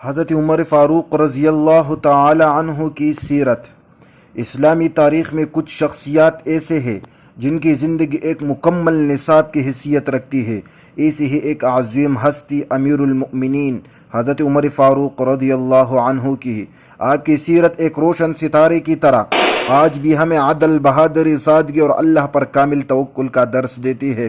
حضرت عمر فاروق رضی اللہ تعالی عنہ کی سیرت۔ اسلامی تاریخ میں کچھ شخصیات ایسے ہیں جن کی زندگی ایک مکمل نصاب کی حیثیت رکھتی ہے۔ ایسی ہی ایک عظیم ہستی امیر المؤمنین حضرت عمر فاروق رضی اللہ عنہ کی ہے۔ آپ کی سیرت ایک روشن ستارے کی طرح آج بھی ہمیں عدل، بہادری، سادگی اور اللہ پر کامل توکل کا درس دیتی ہے۔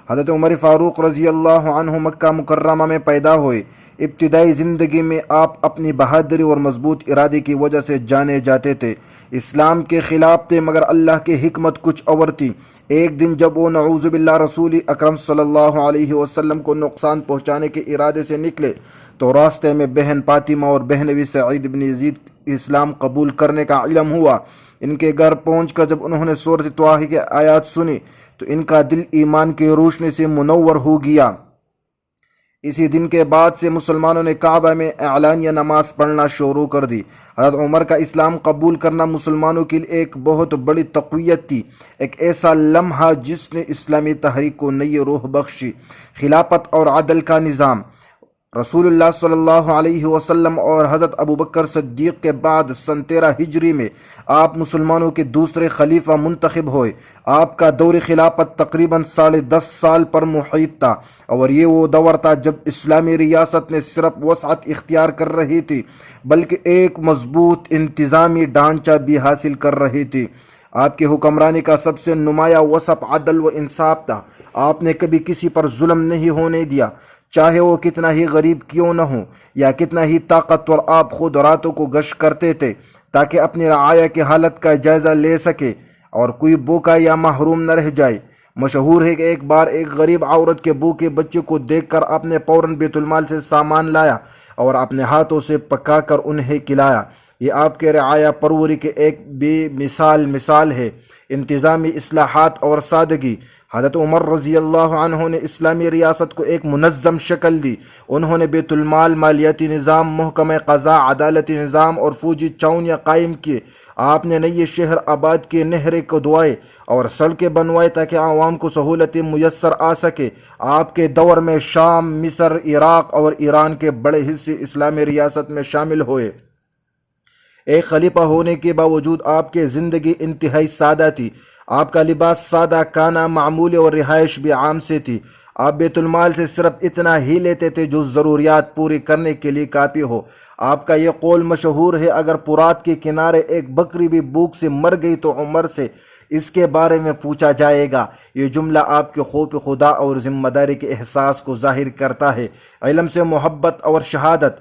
حضرت عمر فاروق رضی اللہ عنہ مکہ مکرمہ میں پیدا ہوئے۔ ابتدائی زندگی میں آپ اپنی بہادری اور مضبوط ارادے کی وجہ سے جانے جاتے تھے۔ اسلام کے خلاف تھے مگر اللہ کی حکمت کچھ اور تھی۔ ایک دن جب وہ نعوذ باللہ رسول اکرم صلی اللہ علیہ وسلم کو نقصان پہنچانے کے ارادے سے نکلے تو راستے میں بہن فاطمہ اور بہنوی سعید بن یزید اسلام قبول کرنے کا علم ہوا۔ ان کے گھر پہنچ کر جب انہوں نے سورۃ طٰہٰ کی آیات سنی تو ان کا دل ایمان کی روشنی سے منور ہو گیا۔ اسی دن کے بعد سے مسلمانوں نے کعبہ میں اعلانیہ نماز پڑھنا شروع کر دی۔ حضرت عمر کا اسلام قبول کرنا مسلمانوں کے لیے ایک بہت بڑی تقویت تھی، ایک ایسا لمحہ جس نے اسلامی تحریک کو نئی روح بخشی۔ خلافت اور عدل کا نظام۔ رسول اللہ صلی اللہ علیہ وسلم اور حضرت ابوبکر صدیق کے بعد سن 13 ہجری میں آپ مسلمانوں کے دوسرے خلیفہ منتخب ہوئے۔ آپ کا دور خلافت تقریباً 10.5 سال پر محیط تھا، اور یہ وہ دور تھا جب اسلامی ریاست نے صرف وسعت اختیار کر رہی تھی بلکہ ایک مضبوط انتظامی ڈھانچہ بھی حاصل کر رہی تھی۔ آپ کی حکمرانی کا سب سے نمایاں وصف عدل و انصاف تھا۔ آپ نے کبھی کسی پر ظلم نہیں ہونے دیا، چاہے وہ کتنا ہی غریب کیوں نہ ہو یا کتنا ہی طاقتور۔ آپ خود راتوں کو گشت کرتے تھے تاکہ اپنی رعایا کی حالت کا جائزہ لے سکے اور کوئی بھوکا یا محروم نہ رہ جائے۔ مشہور ہے کہ ایک بار ایک غریب عورت کے بھوکے بچے کو دیکھ کر آپ نے فوراً بیت المال سے سامان لایا اور اپنے ہاتھوں سے پکا کر انہیں کھلایا۔ یہ آپ کے رعایا پروری کے ایک بے مثال ہے۔ انتظامی اصلاحات اور سادگی۔ حضرت عمر رضی اللہ عنہ نے اسلامی ریاست کو ایک منظم شکل دی۔ انہوں نے بیت المال، مالیاتی نظام، محکمہ قضاء، عدالتی نظام اور فوجی چاؤنیاں قائم کیے۔ آپ نے نئے شہر آباد کیے، نہریں کھدوائے اور سڑکیں بنوائے تاکہ عوام کو سہولتیں میسر آ سکے۔ آپ کے دور میں شام، مصر، عراق اور ایران کے بڑے حصے اسلامی ریاست میں شامل ہوئے۔ ایک خلیفہ ہونے کے باوجود آپ کی زندگی انتہائی سادہ تھی۔ آپ کا لباس سادہ، کھانا معمولی اور رہائش بھی عام سے تھی۔ آپ بیت المال سے صرف اتنا ہی لیتے تھے جو ضروریات پوری کرنے کے لیے کافی ہو۔ آپ کا یہ قول مشہور ہے، اگر فرات کے کنارے ایک بکری بھی بھوک سے مر گئی تو عمر سے اس کے بارے میں پوچھا جائے گا۔ یہ جملہ آپ کے خوف خدا اور ذمہ داری کے احساس کو ظاہر کرتا ہے۔ علم سے محبت اور شہادت۔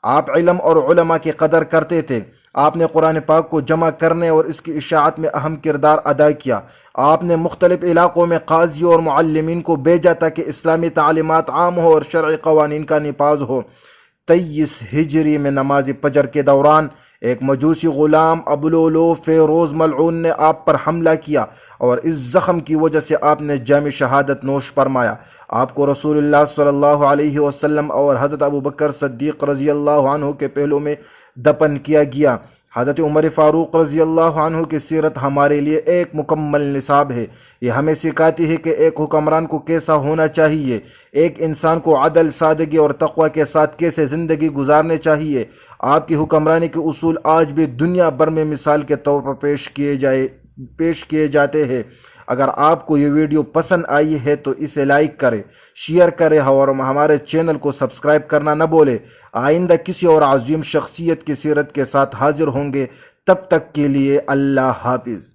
آپ علم اور علماء کی قدر کرتے تھے۔ آپ نے قرآن پاک کو جمع کرنے اور اس کی اشاعت میں اہم کردار ادا کیا۔ آپ نے مختلف علاقوں میں قاضیوں اور معلمین کو بھیجا تاکہ اسلامی تعلیمات عام ہو اور شرعی قوانین کا نفاذ ہو۔ 23 ہجری میں نماز فجر کے دوران ایک مجوسی غلام ابولولو فیروز ملعون نے آپ پر حملہ کیا اور اس زخم کی وجہ سے آپ نے جام شہادت نوش فرمایا۔ آپ کو رسول اللہ صلی اللہ علیہ وسلم اور حضرت ابوبکر صدیق رضی اللہ عنہ کے پہلو میں دفن کیا گیا۔ حضرت عمر فاروق رضی اللہ عنہ کی سیرت ہمارے لیے ایک مکمل نصاب ہے۔ یہ ہمیں سکھاتی ہے کہ ایک حکمران کو کیسا ہونا چاہیے، ایک انسان کو عدل، سادگی اور تقوی کے ساتھ کیسے زندگی گزارنی چاہیے۔ آپ کی حکمرانی کے اصول آج بھی دنیا بھر میں مثال کے طور پر پیش کیے جاتے ہیں۔ اگر آپ کو یہ ویڈیو پسند آئی ہے تو اسے لائک کریں، شیئر کریں اور ہمارے چینل کو سبسکرائب کرنا نہ بھولیں۔ آئندہ کسی اور عظیم شخصیت کی سیرت کے ساتھ حاضر ہوں گے، تب تک کے لیے اللہ حافظ۔